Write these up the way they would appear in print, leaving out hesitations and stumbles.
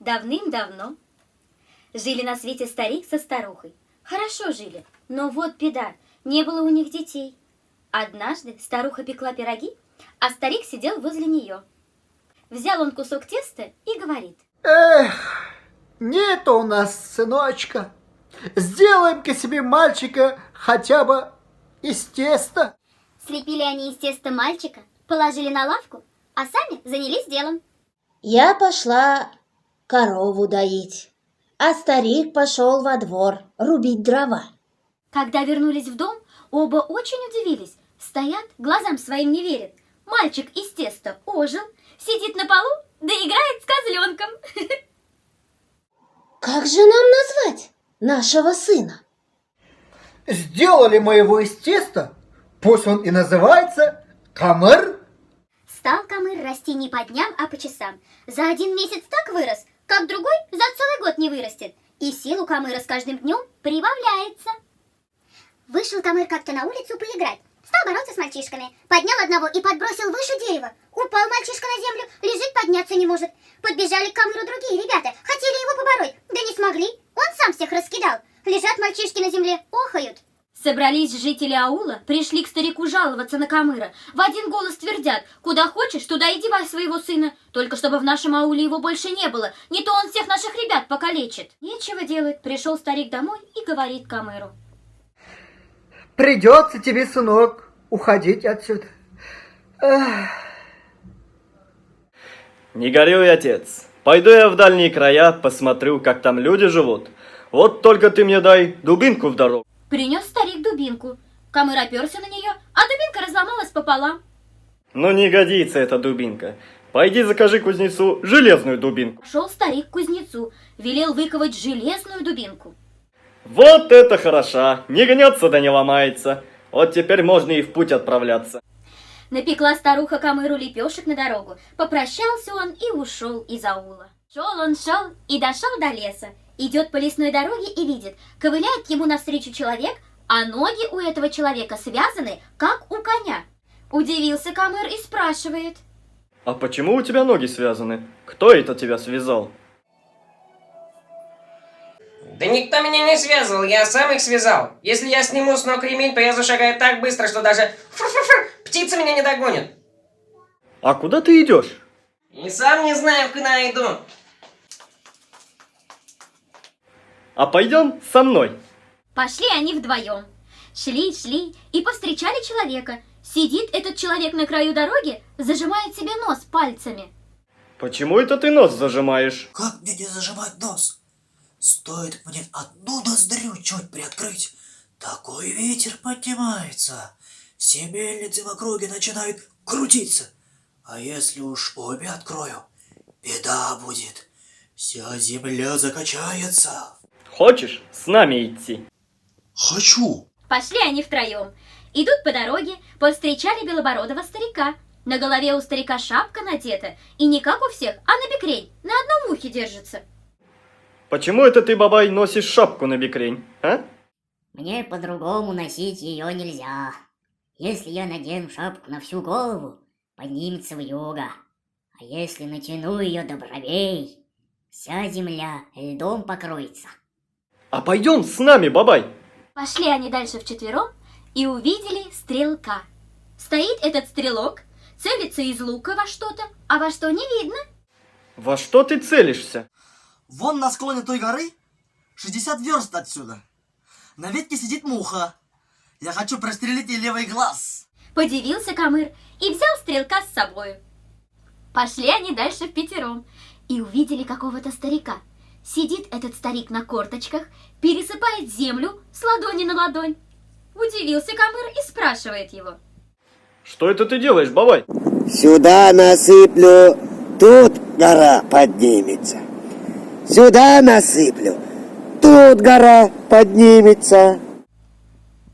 Давным-давно жили на свете старик со старухой. Хорошо жили, но вот беда, не было у них детей. Однажды старуха пекла пироги, а старик сидел возле нее. Взял он кусок теста и говорит: Эх, нет у нас сыночка. Сделаем-ка себе мальчика хотя бы из теста. Слепили они из теста мальчика, положили на лавку, а сами занялись делом. Я пошла корову доить, а старик пошел во двор рубить дрова. Когда вернулись в дом, оба очень удивились. Стоят, глазам своим не верят. Мальчик из теста ожил, сидит на полу, да играет с козленком. Как же нам назвать нашего сына? Сделали мы его из теста, пусть он и называется Камыр. Стал Камыр расти не по дням, а по часам. За 1 месяц так вырос, как другой за целый год не вырастет. И сил у Камыра с каждым днем прибавляется. Вышел Камыр как-то на улицу поиграть. Стал бороться с мальчишками. Поднял одного и подбросил выше дерева. Упал мальчишка на землю, лежит, подняться не может. Подбежали к Камыру другие ребята. Хотели его побороть, да не смогли. Он сам всех раскидал. Лежат мальчишки на земле, охают. Собрались жители аула, пришли к старику жаловаться на Камыра. В один голос твердят: куда хочешь, туда и девай своего сына. Только чтобы в нашем ауле его больше не было, не то он всех наших ребят покалечит. Нечего делать, пришел старик домой и говорит Камыру: Придется тебе, сынок, уходить отсюда. Эх. Не горюй, отец. Пойду я в дальние края, посмотрю, как там люди живут. Вот только ты мне дай дубинку в дорогу. Принес старик дубинку. Камыр оперся на нее, а дубинка разломалась пополам. Ну не годится эта дубинка. Пойди закажи кузнецу железную дубинку. Пошел старик к кузнецу, велел выковать железную дубинку. Вот это хороша! Не гнется да не ломается. Вот теперь можно и в путь отправляться. Напекла старуха Камыру лепешек на дорогу. Попрощался он и ушел из аула. Шел он, шел и дошел до леса. Идет по лесной дороге и видит, ковыляет ему навстречу человек, а ноги у этого человека связаны, как у коня. Удивился Камыр и спрашивает: А почему у тебя ноги связаны? Кто это тебя связал? Да никто меня не связывал, я сам их связал. Если я сниму с ног ремень, то я зашагаю так быстро, что даже птица меня не догонит. А куда ты идешь? И сам не знаю, куда иду. А пойдем со мной. Пошли они вдвоем. Шли и повстречали человека. Сидит этот человек на краю дороги, зажимает себе нос пальцами. Почему это ты нос зажимаешь? Как мне не зажимать нос? Стоит мне одну ноздрю чуть приоткрыть, такой ветер поднимается. Все мельницы в округе начинают крутиться. А если уж обе открою, беда будет. Вся земля закачается. Хочешь с нами идти? Хочу. Пошли они втроем. Идут по дороге, повстречали белобородого старика. На голове у старика шапка надета, и не как у всех, а на бекрень, на одном ухе держится. Почему это ты, бабай, носишь шапку на бекрень, а? Мне по-другому носить ее нельзя. Если я надену шапку на всю голову, поднимется вьюга. А если натяну ее до бровей, вся земля льдом покроется. А пойдем с нами, бабай. Пошли они дальше вчетвером и увидели стрелка. Стоит этот стрелок, целится из лука во что-то, а во что не видно. Во что ты целишься? Вон на склоне той горы 60 верст отсюда. На ветке сидит муха. Я хочу прострелить ей левый глаз. Подивился Камыр и взял стрелка с собою. Пошли они дальше впятером и увидели какого-то старика. Сидит этот старик на корточках, пересыпает землю с ладони на ладонь. Удивился Камыр и спрашивает его: Что это ты делаешь, бабай? Сюда насыплю, тут гора поднимется. Сюда насыплю, тут гора поднимется.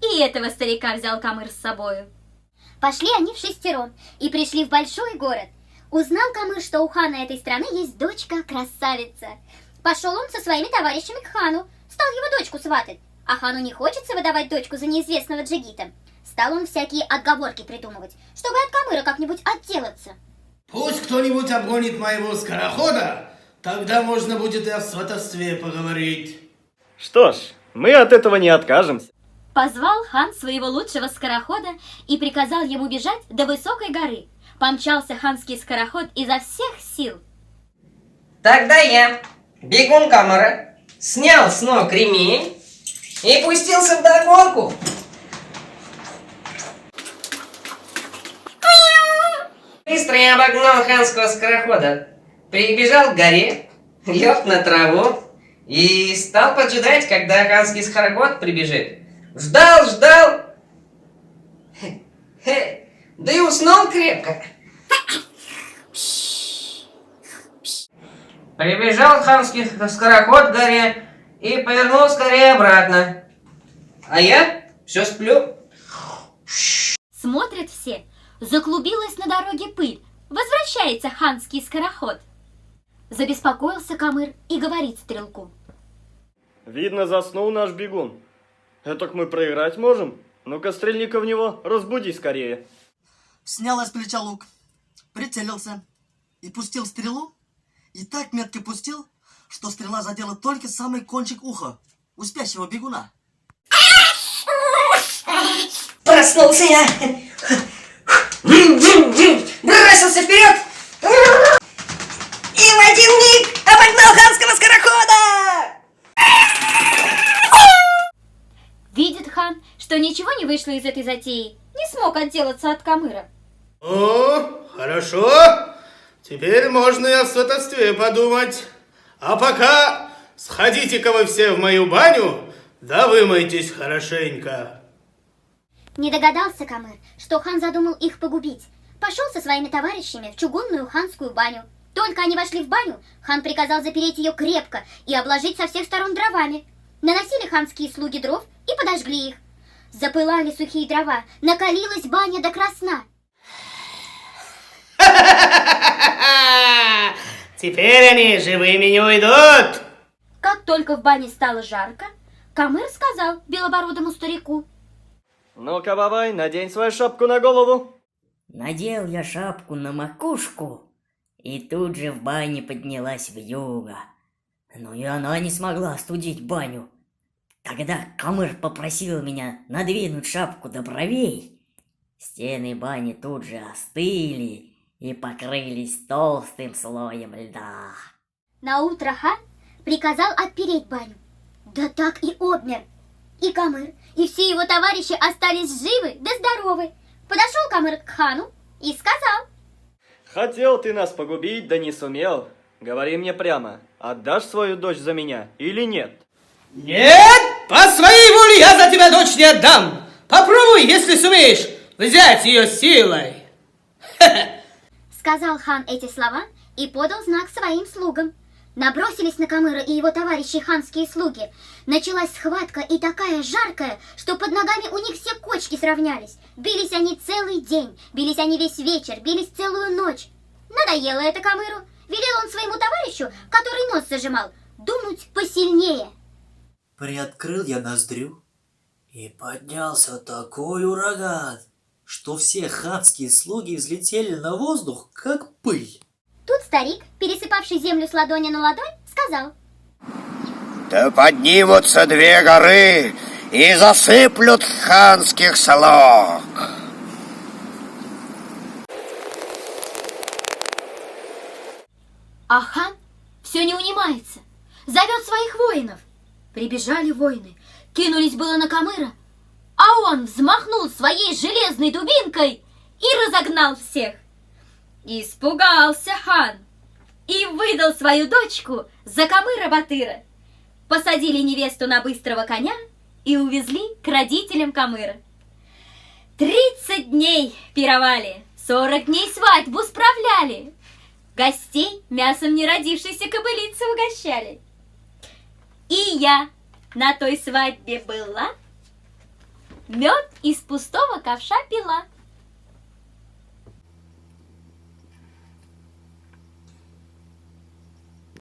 И этого старика взял Камыр с собою. Пошли они вшестером и пришли в большой город. Узнал Камыр, что у хана этой страны есть дочка-красавица. Пошел он со своими товарищами к хану, стал его дочку сватать. А хану не хочется выдавать дочку за неизвестного джигита. Стал он всякие отговорки придумывать, чтобы от Камыра как-нибудь отделаться. Пусть кто-нибудь обгонит моего скорохода, Тогда можно будет и о сватовстве поговорить. Что ж, мы от этого не откажемся. Позвал хан своего лучшего скорохода и приказал ему бежать до высокой горы. Помчался ханский скороход изо всех сил. Тогда я, бегун Камара, снял с ног ремень и пустился вдогонку. Быстро я обогнал ханского скорохода, прибежал к горе, лег на траву и стал поджидать, когда ханский скороход прибежит. Ждал, да и уснул крепко. Прибежал ханский скороход к горе и повернул скорее обратно. А я все сплю. Смотрят все. Заклубилась на дороге пыль. Возвращается ханский скороход. Забеспокоился Камыр и говорит стрелку. Видно, заснул наш бегун. Этак мы проиграть можем. Ну-ка, стрельни-ка в него, разбуди скорее. Снял с плеча лук, прицелился и пустил стрелу. И так метко пустил, что стрела задела только самый кончик уха у спящего бегуна. Проснулся я. Бросился вперед. И в один миг обогнал ханского скорохода. Видит хан, что ничего не вышло из этой затеи. Не смог отделаться от Камыра. О, хорошо. Теперь можно и о сватовстве подумать. А пока сходите-ка вы все в мою баню, да вымойтесь хорошенько. Не догадался Камыр, что хан задумал их погубить. Пошел со своими товарищами в чугунную ханскую баню. Только они вошли в баню, хан приказал запереть ее крепко и обложить со всех сторон дровами. Наносили ханские слуги дров и подожгли их. Запылали сухие дрова, накалилась баня до красна. Теперь они живыми не уйдут. Как только в бане стало жарко, Камыр сказал белобородому старику. Ну-ка, бабай, надень свою шапку на голову. Надел я шапку на макушку, и тут же в бане поднялась вьюга. Но и она не смогла остудить баню. Тогда Камыр попросил меня надвинуть шапку до бровей. Стены бани тут же остыли и покрылись толстым слоем льда. Наутро хан приказал отпереть баню. Да так и обмер. И Камыр, и все его товарищи остались живы да здоровы. Подошел Камыр к хану и сказал. Хотел ты нас погубить, да не сумел. Говори мне прямо, отдашь свою дочь за меня или нет? Нет, по своей воле я за тебя дочь не отдам. Попробуй, если сумеешь, взять ее силой. Сказал хан эти слова и подал знак своим слугам. Набросились на Камыра и его товарищи ханские слуги. Началась схватка и такая жаркая, что под ногами у них все кочки сравнялись. Бились они целый день, бились они весь вечер, бились целую ночь. Надоело это Камыру. Велел он своему товарищу, который нос зажимал, дунуть посильнее. Приоткрыл я ноздрю, и поднялся такой ураган, что все ханские слуги взлетели на воздух, как пыль. Тут старик, пересыпавший землю с ладони на ладонь, сказал. Да поднимутся две горы и засыплют ханских слуг. А хан все не унимается, зовет своих воинов. Прибежали воины, кинулись было на Камыра, а он взмахнул своей железной дубинкой и разогнал всех. Испугался хан и выдал свою дочку за Камыра-Батыра. Посадили невесту на быстрого коня и увезли к родителям Камыра. 30 дней пировали, 40 дней свадьбу справляли. Гостей мясом неродившейся кобылицы угощали. И я на той свадьбе была, мед из пустого ковша пила.